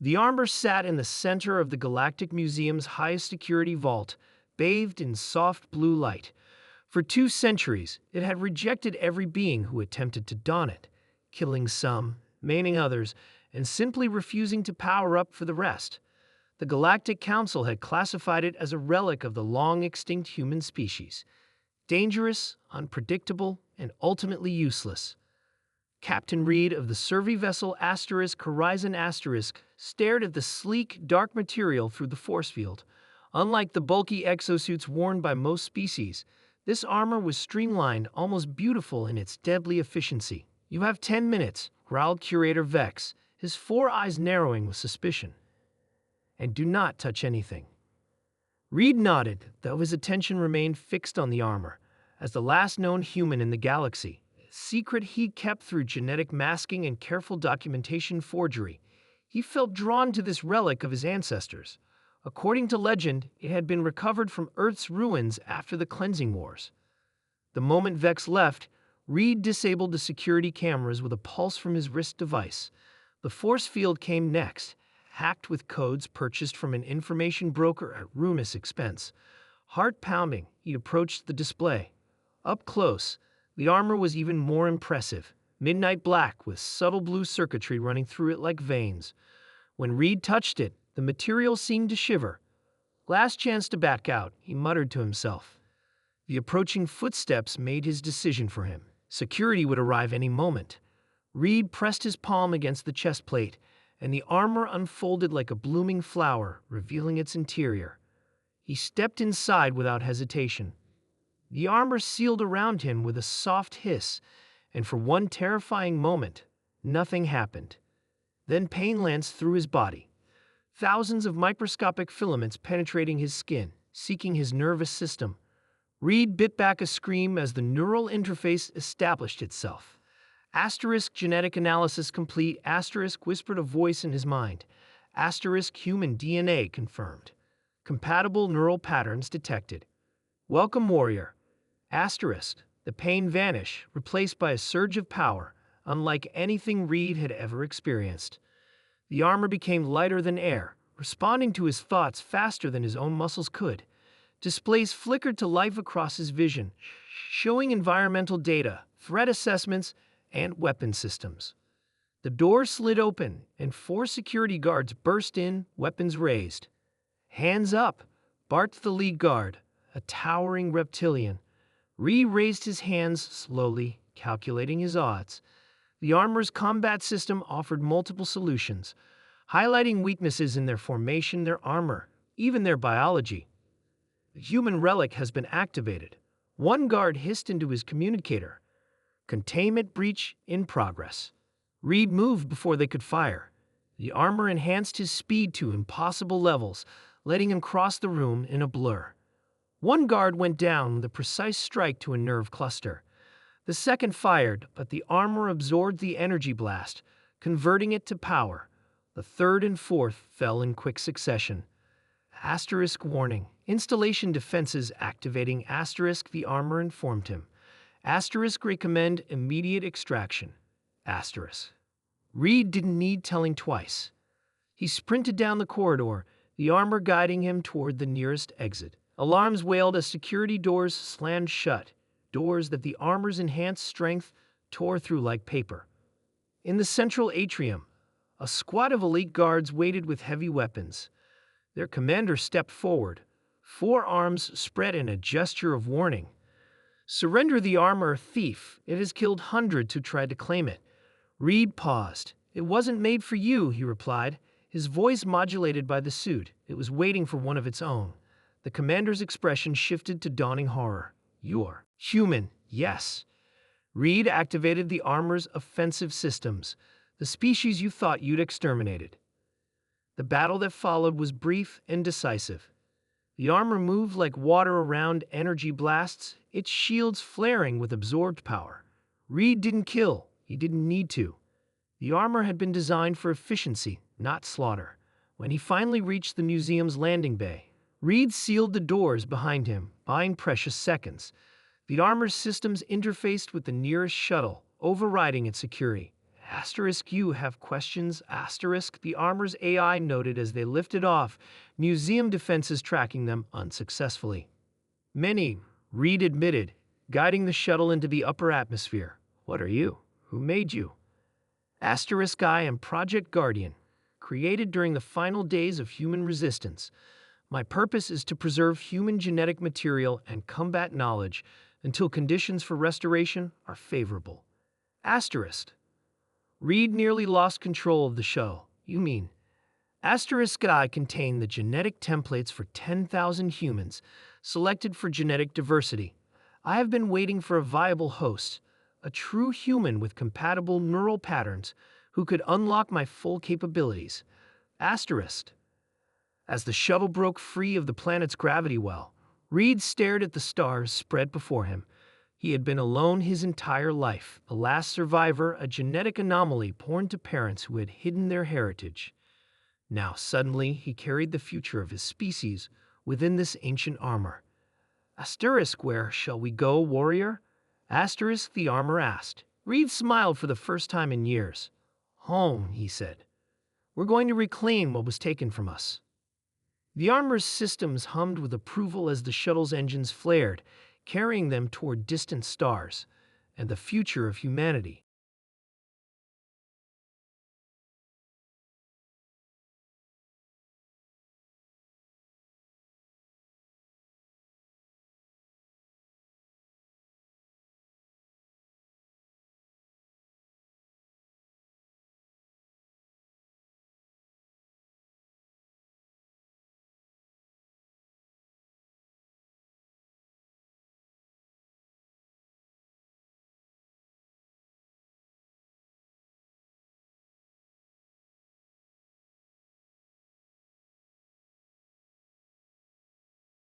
The armor sat in the center of the Galactic Museum's highest security vault, bathed in soft blue light. For 2 centuries, it had rejected every being who attempted to don it, killing some, maiming others, and simply refusing to power up for the rest. The Galactic Council had classified it as a relic of the long-extinct human species, dangerous, unpredictable, and ultimately useless. Captain Reed of the survey vessel Horizon stared at the sleek, dark material through the force field. Unlike the bulky exosuits worn by most species, this armor was streamlined, almost beautiful in its deadly efficiency. "You have 10 minutes, growled Curator Vex, his 4 eyes narrowing with suspicion. "And do not touch anything." Reed nodded, though his attention remained fixed on the armor. As the last known human in the galaxy, a secret he kept through genetic masking and careful documentation forgery, he felt drawn to this relic of his ancestors. According to legend, it had been recovered from Earth's ruins after the Cleansing Wars. The moment Vex left, Reed disabled the security cameras with a pulse from his wrist device. The force field came next, hacked with codes purchased from an information broker at ruinous expense. Heart pounding, he approached the display. Up close, the armor was even more impressive, midnight black with subtle blue circuitry running through it like veins. When Reed touched it, the material seemed to shiver. "Last chance to back out," he muttered to himself. The approaching footsteps made his decision for him. Security would arrive any moment. Reed pressed his palm against the chest plate, and the armor unfolded like a blooming flower, revealing its interior. He stepped inside without hesitation. The armor sealed around him with a soft hiss, and for one terrifying moment, nothing happened. Then pain lanced through his body, thousands of microscopic filaments penetrating his skin, seeking his nervous system. Reed bit back a scream as the neural interface established itself. Genetic analysis complete. Whispered a voice in his mind. Human DNA confirmed. Compatible neural patterns detected. Welcome, warrior. The pain vanished, replaced by a surge of power, unlike anything Reed had ever experienced. The armor became lighter than air, responding to his thoughts faster than his own muscles could. Displays flickered to life across his vision, showing environmental data, threat assessments, and weapon systems. The door slid open, and 4 security guards burst in, weapons raised. "Hands up," barked the lead guard, a towering reptilian. Reed raised his hands slowly, calculating his odds. The armor's combat system offered multiple solutions, highlighting weaknesses in their formation, their armor, even their biology. "The human relic has been activated," one guard hissed into his communicator. "Containment breach in progress." Reed moved before they could fire. The armor enhanced his speed to impossible levels, letting him cross the room in a blur. One guard went down with a precise strike to a nerve cluster. The second fired, but the armor absorbed the energy blast, converting it to power. The third and fourth fell in quick succession. Warning. Installation defenses activating. The armor informed him. Recommend immediate extraction. Reed didn't need telling twice. He sprinted down the corridor, the armor guiding him toward the nearest exit. Alarms wailed as security doors slammed shut, doors that the armor's enhanced strength tore through like paper. In the central atrium, a squad of elite guards waited with heavy weapons. Their commander stepped forward, 4 arms spread in a gesture of warning. "Surrender the armor, thief. It has killed hundreds who tried to claim it." Reed paused. "It wasn't made for you," he replied, his voice modulated by the suit. It was waiting for one of its own. The commander's expression shifted to dawning horror. "You're human, yes." Reed activated the armor's offensive systems, the species you thought you'd exterminated. The battle that followed was brief and decisive. The armor moved like water around energy blasts, its shields flaring with absorbed power. Reed didn't kill. He didn't need to. The armor had been designed for efficiency, not slaughter. When he finally reached the museum's landing bay, Reed sealed the doors behind him, buying precious seconds. The armor's systems interfaced with the nearest shuttle, overriding its security. Asterisk, you have questions? Asterisk, the armor's AI noted as they lifted off, museum defenses tracking them unsuccessfully. Many, Reed admitted, guiding the shuttle into the upper atmosphere. What are you? Who made you? Asterisk, I am Project Guardian, created during the final days of human resistance. My purpose is to preserve human genetic material and combat knowledge until conditions for restoration are favorable. Asterisk. Reed nearly lost control of the show. You mean? Asterisk I contain the genetic templates for 10,000 humans, selected for genetic diversity. I have been waiting for a viable host, a true human with compatible neural patterns who could unlock my full capabilities. Asterisk. As the shuttle broke free of the planet's gravity well, Reed stared at the stars spread before him. He had been alone his entire life, the last survivor, a genetic anomaly born to parents who had hidden their heritage. Now suddenly he carried the future of his species within this ancient armor. Asterisk, where shall we go, warrior? Asterisk, the armor asked. Reed smiled for the first time in years. Home, he said. We're going to reclaim what was taken from us. The armor's systems hummed with approval as the shuttle's engines flared, carrying them toward distant stars and the future of humanity.